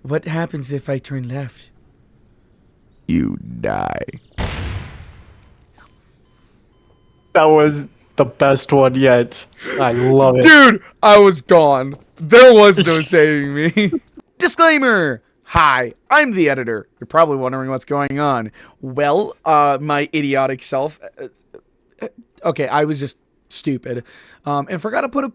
What happens if I turn left? You die. That was the best one yet. I love it. Dude, I was gone. There was no saving me. Disclaimer! Hi, I'm the editor. You're probably wondering what's going on. Well, my idiotic self. Okay, I was just stupid. And forgot to put a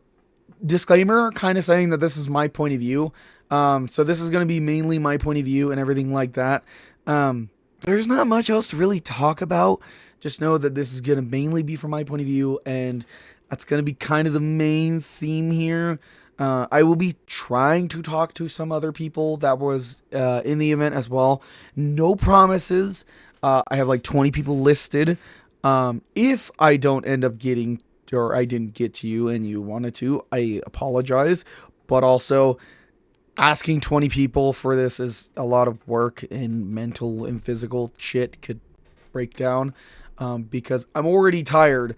disclaimer kind of saying that this is my point of view. So this is going to be mainly my point of view and everything like that. There's not much else to really talk about. Just know that this is going to mainly be from my point of view, and that's going to be kind of the main theme here. I will be trying to talk to some other people that was in the event as well. No promises. I have like 20 people listed. If I don't end up getting, or I didn't get to you and you wanted to, I apologize. But also, asking 20 people for this is a lot of work, and mental and physical shit could break down because I'm already tired.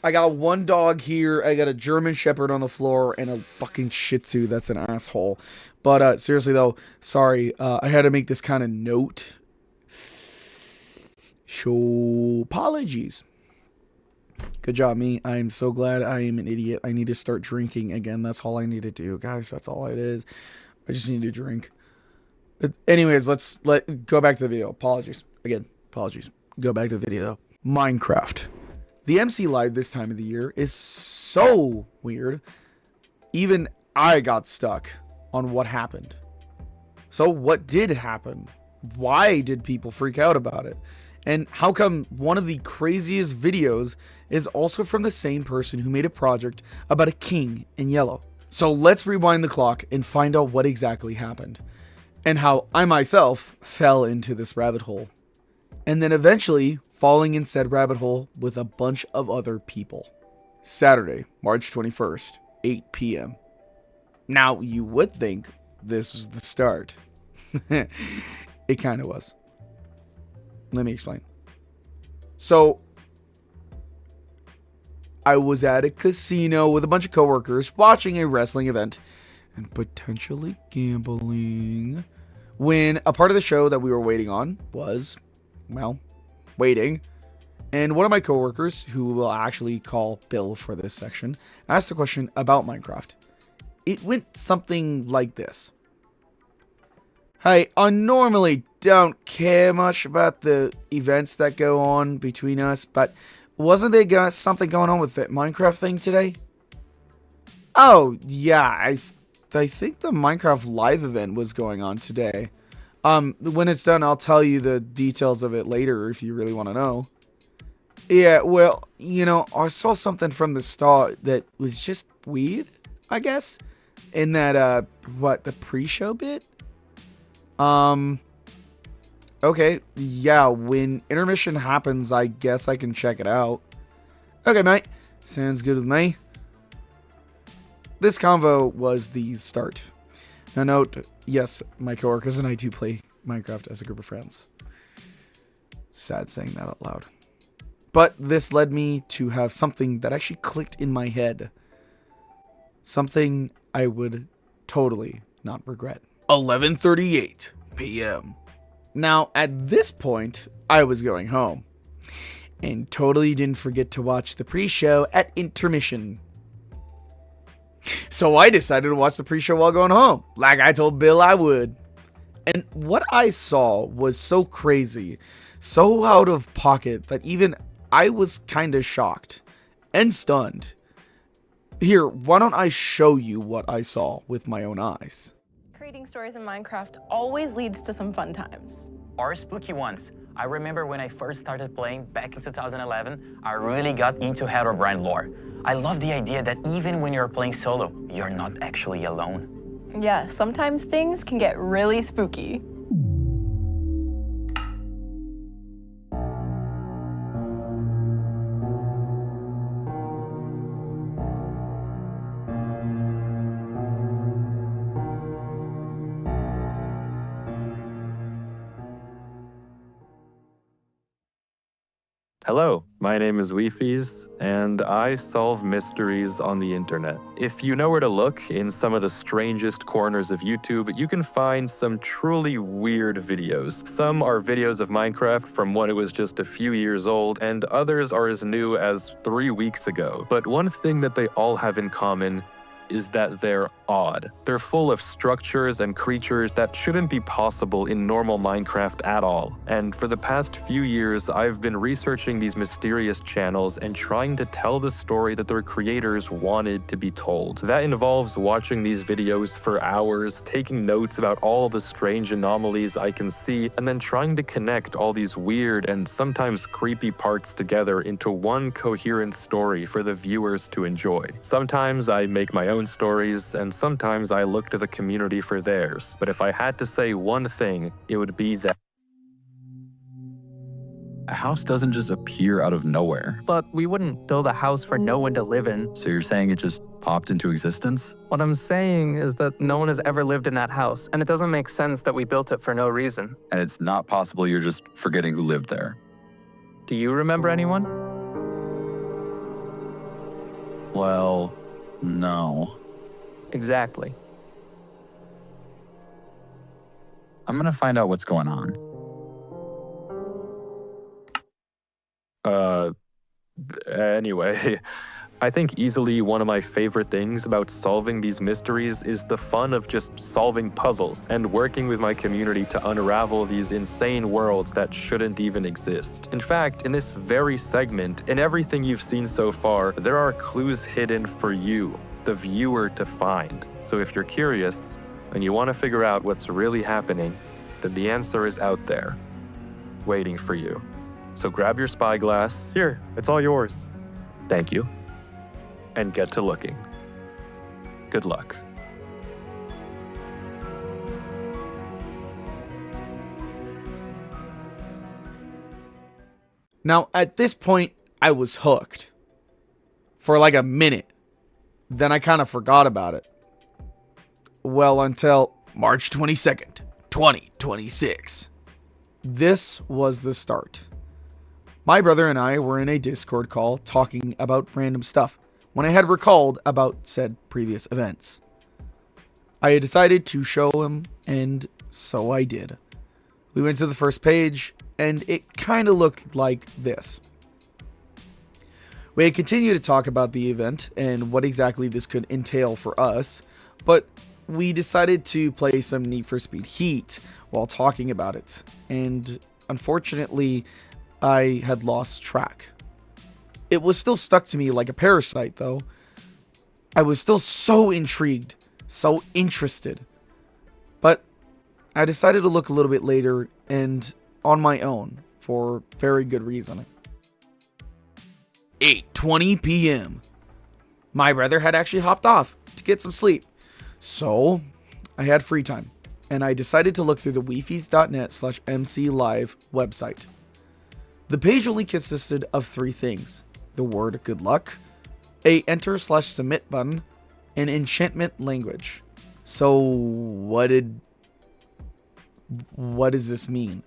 I got one dog here, I got a German Shepherd on the floor, and a fucking Shih Tzu that's an asshole. But seriously though, sorry, I had to make this kind of note. So, apologies. Good job, me. I am so glad I am an idiot. I need to start drinking again. That's all I need to do, guys. That's all it is. I just need to drink. But anyways, let's go back to the video. Apologies. Again, apologies. Go back to the video, though. Minecraft. The MC Live this time of the year is so weird. Even I got stuck on what happened. So what did happen? Why did people freak out about it? And how come one of the craziest videos is also from the same person who made a project about a king in yellow? So let's rewind the clock and find out what exactly happened, and how I myself fell into this rabbit hole, and then eventually falling in said rabbit hole with a bunch of other people. Saturday, March 21st, 8 p.m. Now, you would think this is the start. It kind of was. Let me explain. So, I was at a casino with a bunch of coworkers watching a wrestling event and potentially gambling when a part of the show that we were waiting on was, well, waiting. And one of my coworkers, who we'll actually call Bill for this section, asked a question about Minecraft. It went something like this. Hey, I normally don't care much about the events that go on between us, but wasn't there something going on with that Minecraft thing today? Oh, yeah, I think the Minecraft live event was going on today. When it's done, I'll tell you the details of it later if you really want to know. Yeah, well, you know, I saw something from the start that was just weird, I guess. In that, the pre-show bit? Okay, yeah, when intermission happens, I guess I can check it out. Okay, mate. Sounds good with me. This convo was the start. Now note, yes, my coworkers and I do play Minecraft as a group of friends. Sad saying that out loud. But this led me to have something that actually clicked in my head. Something I would totally not regret. 11:38 p.m. Now, at this point, I was going home. And totally didn't forget to watch the pre-show at intermission. So I decided to watch the pre-show while going home, like I told Bill I would. And what I saw was so crazy, so out of pocket, that even I was kind of shocked and stunned. Here, why don't I show you what I saw with my own eyes? Creating stories in Minecraft always leads to some fun times. Or spooky ones. I remember when I first started playing back in 2011, I really got into Herobrine lore. I love the idea that even when you're playing solo, you're not actually alone. Yeah, sometimes things can get really spooky. Hello, my name is wifies, and I solve mysteries on the internet. If you know where to look in some of the strangest corners of YouTube, you can find some truly weird videos. Some are videos of Minecraft from when it was just a few years old, and others are as new as 3 weeks ago. But one thing that they all have in common is that they're odd. They're full of structures and creatures that shouldn't be possible in normal Minecraft at all. And for the past few years, I've been researching these mysterious channels and trying to tell the story that their creators wanted to be told. That involves watching these videos for hours, taking notes about all the strange anomalies I can see, and then trying to connect all these weird and sometimes creepy parts together into one coherent story for the viewers to enjoy. Sometimes I make my own stories, and sometimes I look to the community for theirs. But if I had to say one thing, it would be that A house doesn't just appear out of nowhere. But we wouldn't build a house for no one to live in. So you're saying it just popped into existence? What I'm saying is that no one has ever lived in that house, and it doesn't make sense that we built it for no reason. And it's not possible you're just forgetting who lived there. Do you remember anyone? Well, no. Exactly. I'm gonna find out what's going on. Anyway, I think easily one of my favorite things about solving these mysteries is the fun of just solving puzzles and working with my community to unravel these insane worlds that shouldn't even exist. In fact, in this very segment, in everything you've seen so far, there are clues hidden for you, the viewer, to find. So if you're curious and you want to figure out what's really happening, then the answer is out there, waiting for you. So grab your spyglass. Here, it's all yours. Thank you. And get to looking. Good luck. Now, at this point, I was hooked. For like a minute. Then I kind of forgot about it. Well, until March 22nd, 2026. This was the start. My brother and I were in a Discord call talking about random stuff when I had recalled about said previous events. I had decided to show him, and so I did. We went to the first page, and it kind of looked like this. We had continued to talk about the event and what exactly this could entail for us, but we decided to play some Need for Speed Heat while talking about it, and unfortunately, I had lost track. It was still stuck to me like a parasite, though. I was still so intrigued, so interested. But I decided to look a little bit later and on my own for very good reason. 8:20 p.m. My brother had actually hopped off to get some sleep. So I had free time and I decided to look through the wifies.net/mclive website. The page only consisted of 3 things: the word good luck, a enter/submit button, and enchantment language. So what does this mean?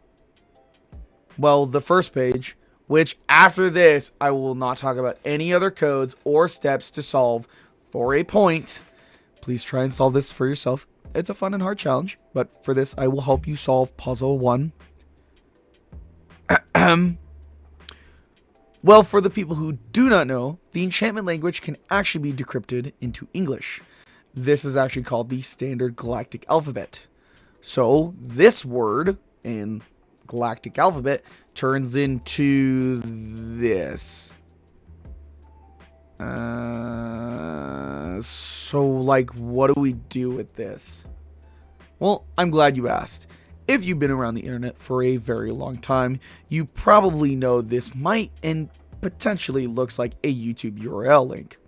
Well, the first page, which after this I will not talk about any other codes or steps to solve for a point. Please try and solve this for yourself. It's a fun and hard challenge, but for this I will help you solve puzzle 1. Well, for the people who do not know, the enchantment language can actually be decrypted into English. This is actually called the standard galactic alphabet. So this word in galactic alphabet turns into this. So like, what do we do with this? Well, I'm glad you asked. If you've been around the internet for a very long time, you probably know this might and potentially looks like a YouTube URL link.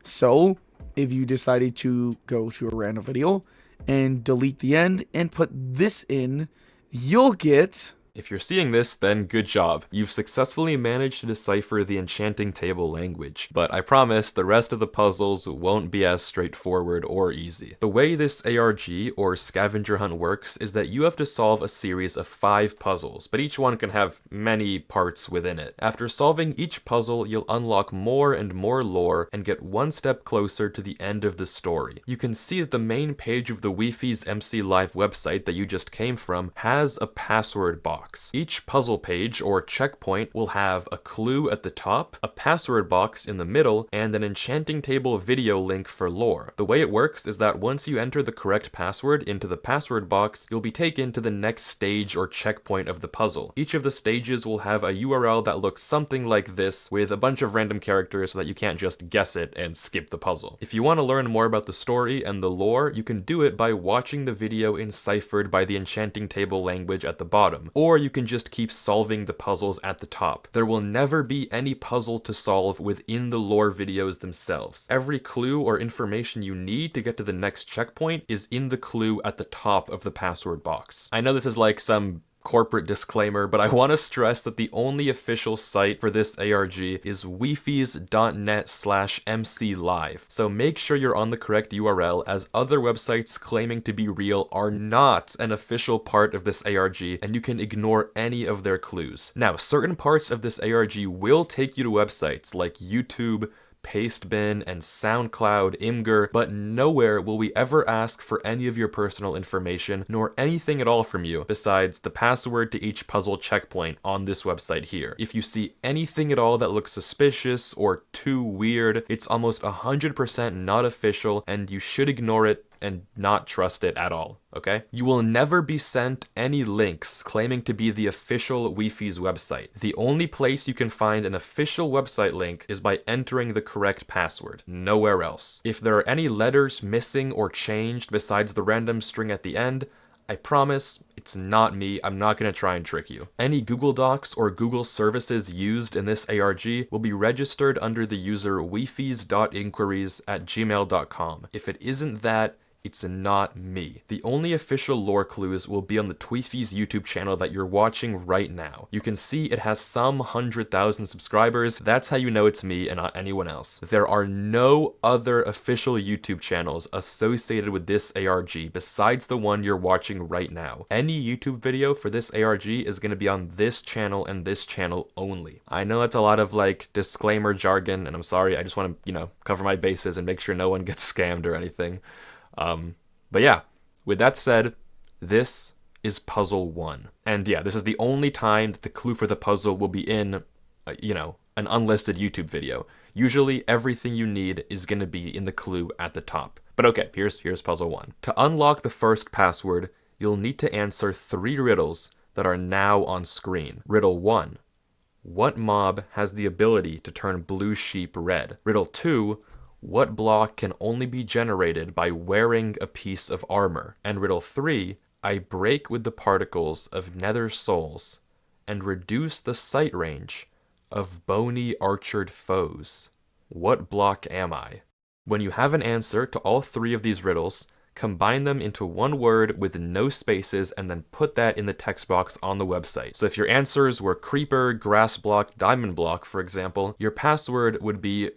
So if you decided to go to a random video and delete the end and put this in, you'll get If you're seeing this, then good job. You've successfully managed to decipher the enchanting table language, but I promise the rest of the puzzles won't be as straightforward or easy. The way this ARG or scavenger hunt works is that you have to solve a series of 5 puzzles, but each one can have many parts within it. After solving each puzzle, you'll unlock more and more lore and get one step closer to the end of the story. You can see that the main page of the wifies MC Live website that you just came from has a password box. Each puzzle page or checkpoint will have a clue at the top, a password box in the middle, and an enchanting table video link for lore. The way it works is that once you enter the correct password into the password box, you'll be taken to the next stage or checkpoint of the puzzle. Each of the stages will have a URL that looks something like this, with a bunch of random characters so that you can't just guess it and skip the puzzle. If you want to learn more about the story and the lore, you can do it by watching the video enciphered by the enchanting table language at the bottom, or you can just keep solving the puzzles at the top. There will never be any puzzle to solve within the lore videos themselves. Every clue or information you need to get to the next checkpoint is in the clue at the top of the password box. I know this is like some corporate disclaimer, but I want to stress that the only official site for this ARG is wifies.net/mclive. So make sure you're on the correct URL, as other websites claiming to be real are not an official part of this ARG, and you can ignore any of their clues. Now, certain parts of this ARG will take you to websites like YouTube, Pastebin, and SoundCloud, Imgur, but nowhere will we ever ask for any of your personal information, nor anything at all from you, besides the password to each puzzle checkpoint on this website here. If you see anything at all that looks suspicious or too weird, it's almost 100% not official, and you should ignore it and not trust it at all, okay? You will never be sent any links claiming to be the official wifies website. The only place you can find an official website link is by entering the correct password, nowhere else. If there are any letters missing or changed besides the random string at the end, I promise it's not me. I'm not going to try and trick you. Any Google Docs or Google services used in this ARG will be registered under the user wifies.inquiries@gmail.com. If it isn't that, it's not me. The only official lore clues will be on the Tweefies YouTube channel that you're watching right now. You can see it has some 100,000 subscribers. That's how you know it's me and not anyone else. There are no other official YouTube channels associated with this ARG besides the one you're watching right now. Any YouTube video for this ARG is going to be on this channel and this channel only. I know it's a lot of like disclaimer jargon, and I'm sorry, I just want to, cover my bases and make sure no one gets scammed or anything. But yeah, with that said, this is puzzle 1. And yeah, this is the only time that the clue for the puzzle will be in, an unlisted YouTube video. Usually everything you need is going to be in the clue at the top. But okay, here's puzzle 1. To unlock the first password, you'll need to answer 3 riddles that are now on screen. Riddle 1. What mob has the ability to turn blue sheep red? Riddle 2. What block can only be generated by wearing a piece of armor? And riddle 3, I break with the particles of nether souls and reduce the sight range of bony archered foes. What block am I? When you have an answer to all 3 of these riddles, combine them into one word with no spaces and then put that in the text box on the website. So if your answers were creeper, grass block, diamond block, for example, your password would be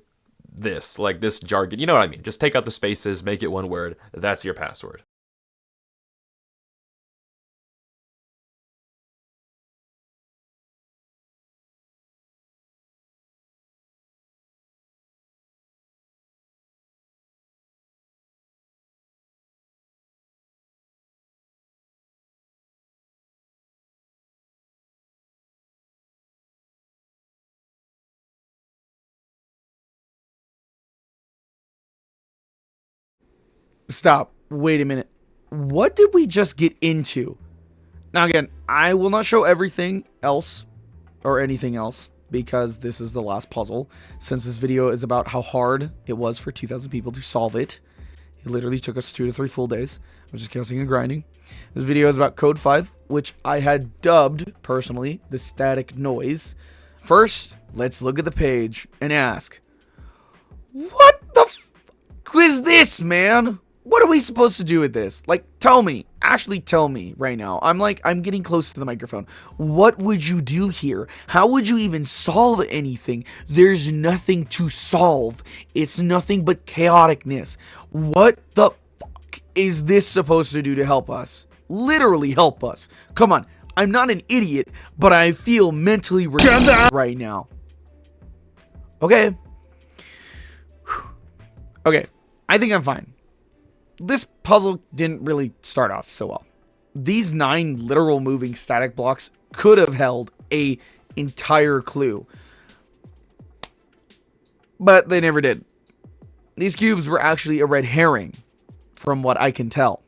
this jargon, you know what I mean? Just take out the spaces, make it one word, that's your password. Stop. Wait a minute. What did we just get into? Now again, I will not show everything else or anything else because this is the last puzzle. Since this video is about how hard it was for 2,000 people to solve it. It literally took us 2 to 3 full days of just cussing and grinding. This video is about Code 5, which I had dubbed, personally, the static noise. First, let's look at the page and ask, what the f*** is this, man? What are we supposed to do with this? Like, tell me. actually tell me right now. I'm getting close to the microphone. What would you do here? How would you even solve anything? There's nothing to solve. It's nothing but chaoticness. What the fuck is this supposed to do to help us? Literally help us. Come on. I'm not an idiot, but I feel mentally retarded right now. Okay. Okay. I think I'm fine. This puzzle didn't really start off so well. These 9 literal moving static blocks could have held a entire clue, but they never did. These cubes were actually a red herring, from what I can tell.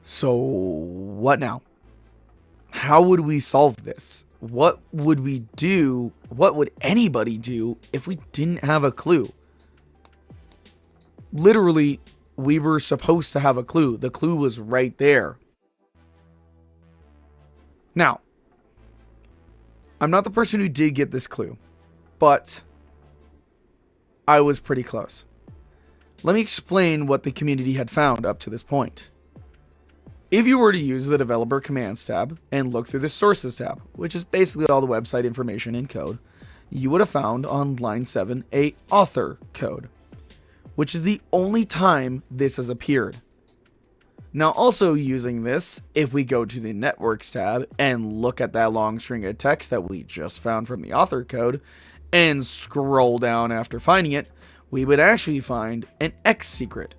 So, what now? How would we solve this? What would we do? What would anybody do if we didn't have a clue? Literally, we were supposed to have a clue. The clue was right there. Now, I'm not the person who did get this clue, but I was pretty close. Let me explain what the community had found up to this point. If you were to use the Developer Commands tab and look through the Sources tab, which is basically all the website information in code, you would have found on line 7 a author code, which is the only time this has appeared. Now, also using this, if we go to the Networks tab and look at that long string of text that we just found from the author code and scroll down after finding it, we would actually find an X secret,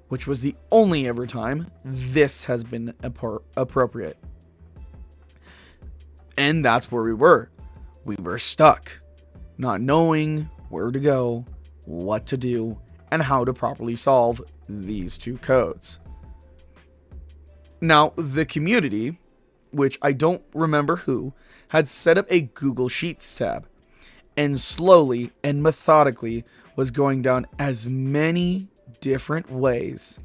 which was the only ever time this has been appropriate. And that's where we were. We were stuck, not knowing where to go, what to do, and how to properly solve these 2 codes. Now, the community, which I don't remember who, had set up a Google Sheets tab, and slowly and methodically was going down as many different ways,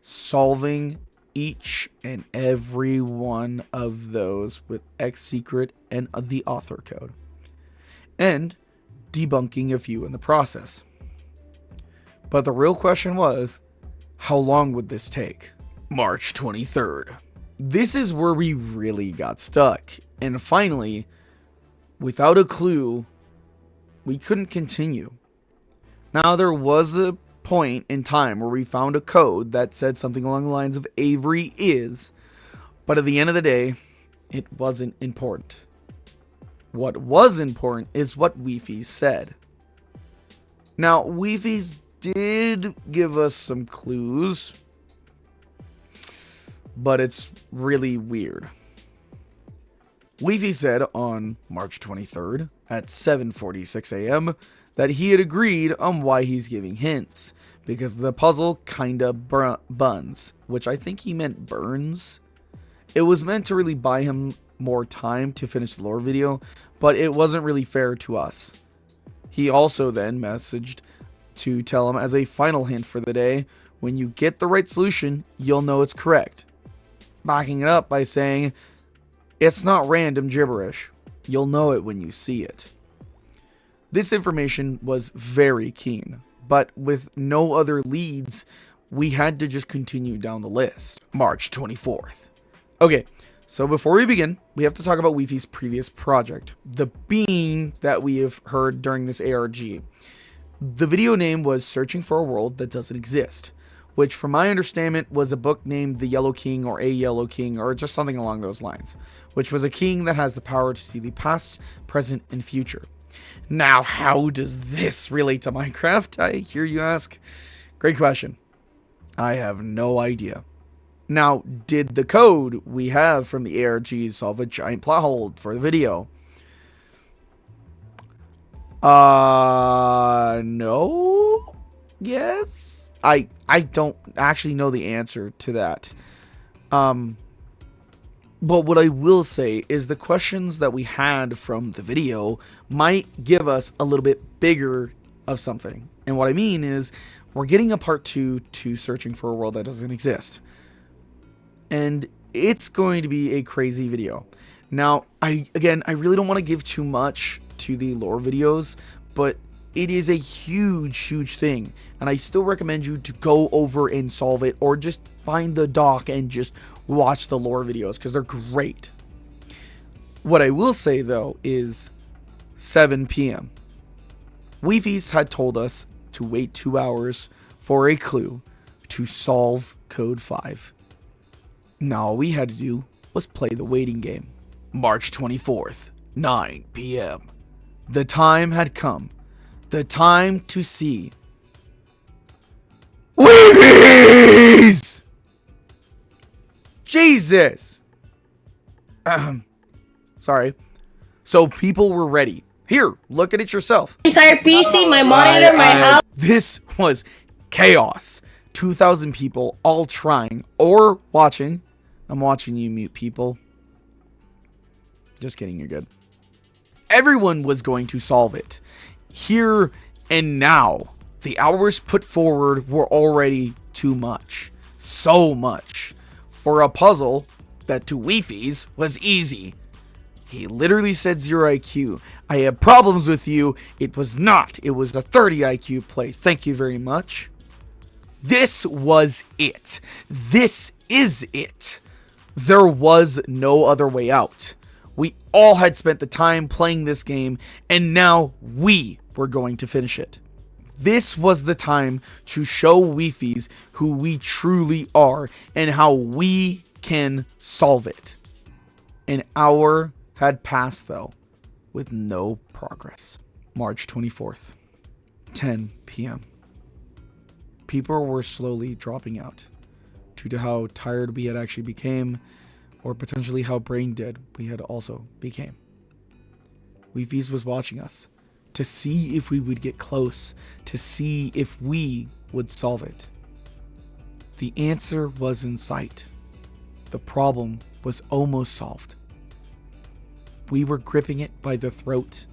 solving each and every one of those with X secret and the author code, and debunking a few in the process. But the real question was, how long would this take? March 23rd. This is where we really got stuck. And finally, without a clue, we couldn't continue. Now, there was a point in time where we found a code that said something along the lines of Avery is, but at the end of the day, it wasn't important. What was important is what wifies said. Now, wifies did give us some clues, but it's really weird. Wifi said on March 23rd at 7:46 a.m. that he had agreed on why he's giving hints, because the puzzle kinda buns, which I think he meant burns. It was meant to really buy him more time to finish the lore video, but it wasn't really fair to us. He also then messaged to tell him as a final hint for the day, when you get the right solution, you'll know it's correct. Backing it up by saying, it's not random gibberish. You'll know it when you see it. This information was very keen, but with no other leads, we had to just continue down the list. March 24th. Okay, so before we begin, we have to talk about wifi's previous project, the being that we have heard during this ARG. The video name was Searching for a World That Doesn't Exist, which from my understanding was a book named The Yellow King or A Yellow King or just something along those lines, which was a king that has the power to see the past, present, and future. Now, how does this relate to Minecraft, I hear you ask? Great question. I have no idea. Now, did the code we have from the ARG solve a giant plot hole for the video? No? Yes? I don't actually know the answer to that. But what I will say is the questions that we had from the video might give us a little bit bigger of something. And what I mean is we're getting a part 2 to Searching for a World That Doesn't Exist. And it's going to be a crazy video. Now, I really don't want to give too much to the lore videos, but It is a huge, huge thing, and I still recommend you to go over and solve it, or just find the doc and just watch the lore videos, because they're great. What I will say, though, is 7 p.m. Wifies had told us to wait 2 hours for a clue to solve Code 5. Now all we had to do was play the waiting game. March 24th, 9 p.m. The time had come. The time to see Wifies! Jesus! Sorry. So people were ready. Here, look at it yourself. Entire PC, my monitor, my house. This was chaos. 2,000 people all trying or watching. I'm watching you, mute people. Just kidding, you're good. Everyone was going to solve it. Here and now. The hours put forward were already too much. So much. For a puzzle that to Wifies was easy. He literally said 0 IQ. I have problems with you. It was not. It was a 30 IQ play. Thank you very much. This was it. This is it. There was no other way out. We all had spent the time playing this game, and now we were going to finish it. This was the time to show Wifies who we truly are and how we can solve it. An hour had passed, though, with no progress. March 24th, 10 p.m. People were slowly dropping out due to how tired we had actually became, or potentially how brain dead we had also became. Wifies was watching us to see if we would get close, to see if we would solve it. The answer was in sight. The problem was almost solved. We were gripping it by the throat,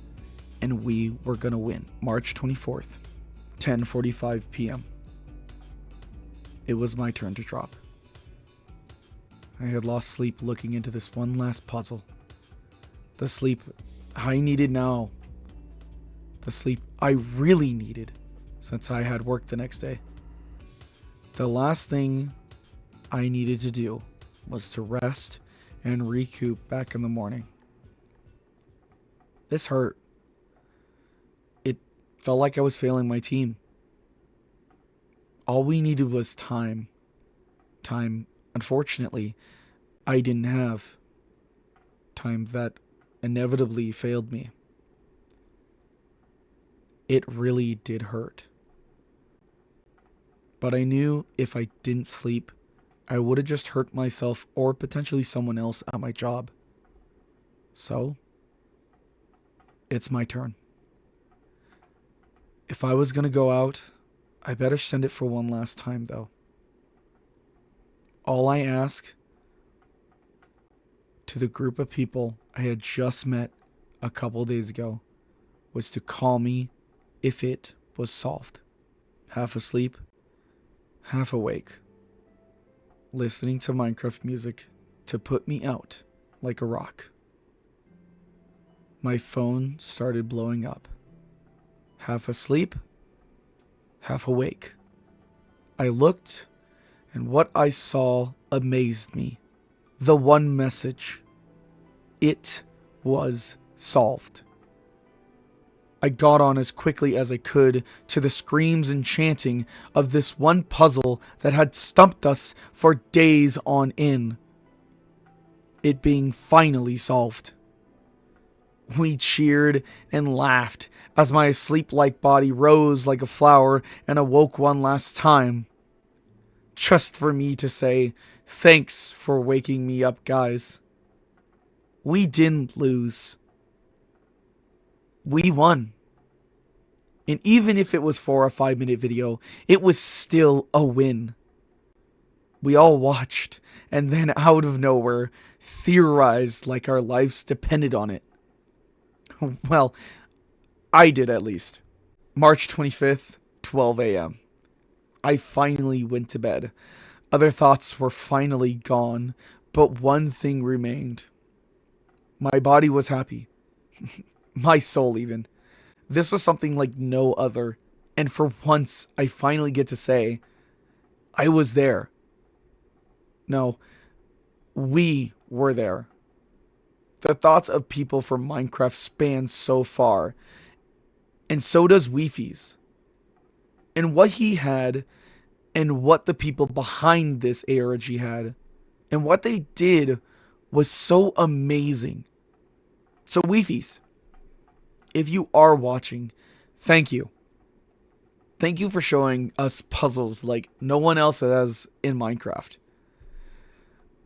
and we were gonna win. March 24th, 10:45 p.m. It was my turn to drop. I had lost sleep looking into this one last puzzle. The sleep I needed now. The sleep I really needed since I had work the next day. The last thing I needed to do was to rest and recoup back in the morning. This hurt. It felt like I was failing my team. All we needed was time. Time, unfortunately, I didn't have. Time that inevitably failed me. It really did hurt. But I knew if I didn't sleep, I would have just hurt myself or potentially someone else at my job. So, it's my turn. If I was going to go out, I better send it for one last time, though. All I ask to the group of people I had just met a couple days ago was to call me if it was solved. Half asleep, half awake, listening to Minecraft music to put me out like a rock. My phone started blowing up. Half asleep, half awake. I looked, and what I saw amazed me. The one message. It was solved. I got on as quickly as I could to the screams and chanting of this one puzzle that had stumped us for days on end. It being finally solved. We cheered and laughed as my sleep-like body rose like a flower and awoke one last time. Just for me to say, thanks for waking me up, guys. We didn't lose. We won. And even if it was for a 5-minute video, it was still a win. We all watched, and then out of nowhere, theorized like our lives depended on it. Well, I did at least. March 25th, 12 a.m. I finally went to bed. Other thoughts were finally gone, but one thing remained. My body was happy. My soul even. This was something like no other. And for once, I finally get to say, I was there. No, we were there. The thoughts of people from Minecraft span so far. And so does wifies. And what he had, and what the people behind this ARG had, and what they did was so amazing. So wifies, if you are watching, thank you. Thank you for showing us puzzles like no one else has in Minecraft.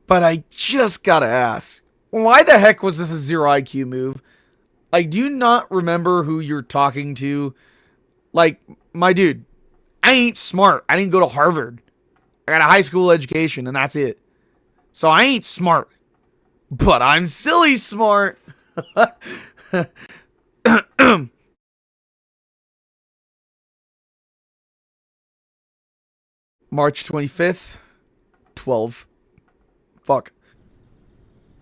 But I just gotta ask, why the heck was this a 0 IQ move? Like, do you not remember who you're talking to? Like, my dude, I ain't smart. I didn't go to Harvard. I got a high school education and that's it. So I ain't smart. But I'm silly smart. March 25th, 12. Fuck.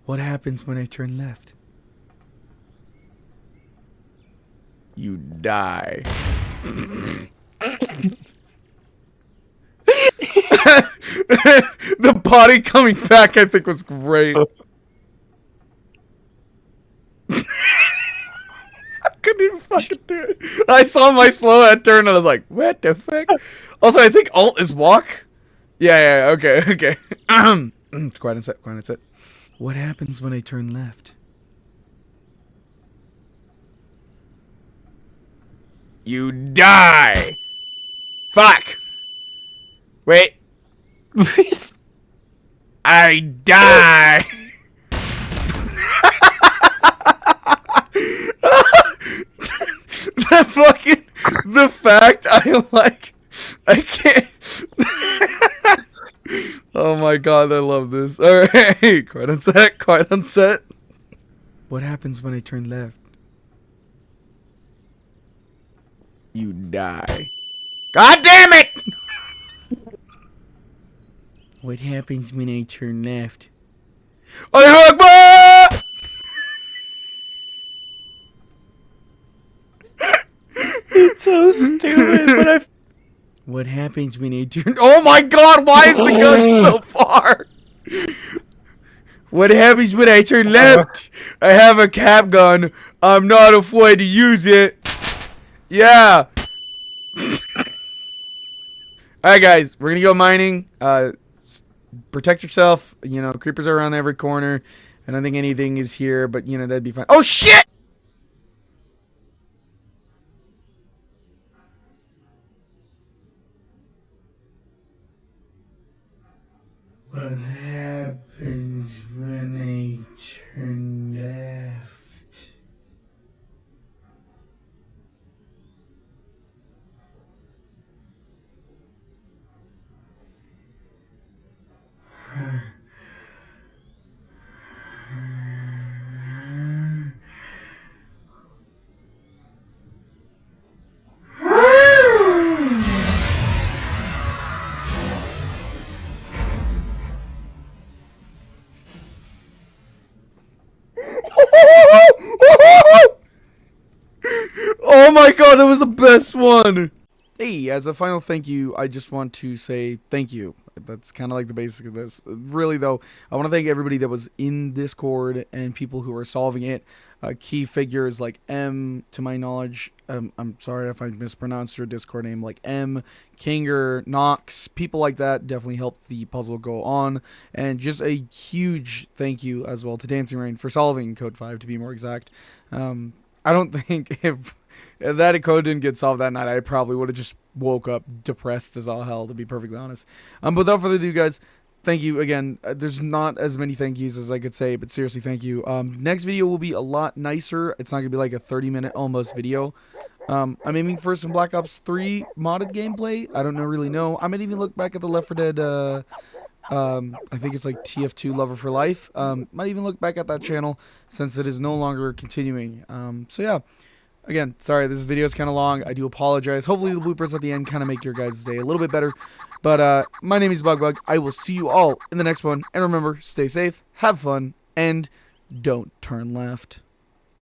What happens when I turn left? You die. The body coming back, I think, was great. I couldn't even fucking do it. I saw my slow head turn and I was like, what the fuck? Also, I think alt is walk. Yeah, okay. Quiet and set. What happens when I turn left? You die. Fuck. Wait. I die. The fact I can't. Oh my god, I love this. Alright, quiet on set. What happens when I turn left? You die. God damn it! What happens when I turn left? Akbar! It's so stupid, but I... What happens when I turn... Oh my god, why is the gun so far? What happens when I turn left? I have a cap gun. I'm not afraid to use it. Yeah. Alright guys, we're gonna go mining. Protect yourself. You know, creepers are around every corner. I don't think anything is here, but you know, that'd be fine. Oh shit! What happens when I turn left? Oh my god, that was the best one! Hey, as a final thank you, I just want to say thank you. That's kind of like the basic of this. Really, though, I want to thank everybody that was in Discord and people who are solving it. Key figures like M, to my knowledge. I'm sorry if I mispronounced your Discord name, like M, Kinger, Nox, people like that definitely helped the puzzle go on. And just a huge thank you as well to Dancing Rain for solving Code 5, to be more exact. I don't think if that code didn't get solved that night, I probably would have just woke up depressed as all hell, to be perfectly honest. But without further ado, guys, thank you again. There's not as many thank yous as I could say, but seriously, thank you. Next video will be a lot nicer. It's not going to be like a 30-minute almost video. I'm aiming for some Black Ops 3 modded gameplay. I don't really know. I might even look back at the Left 4 Dead, I think it's like TF2 Lover for Life. Might even look back at that channel since it is no longer continuing. So yeah. Again, sorry, this video is kind of long. I do apologize. Hopefully the bloopers at the end kind of make your guys' day a little bit better. But my name is BUG-GERS. I will see you all in the next one. And remember, stay safe, have fun, and don't turn left.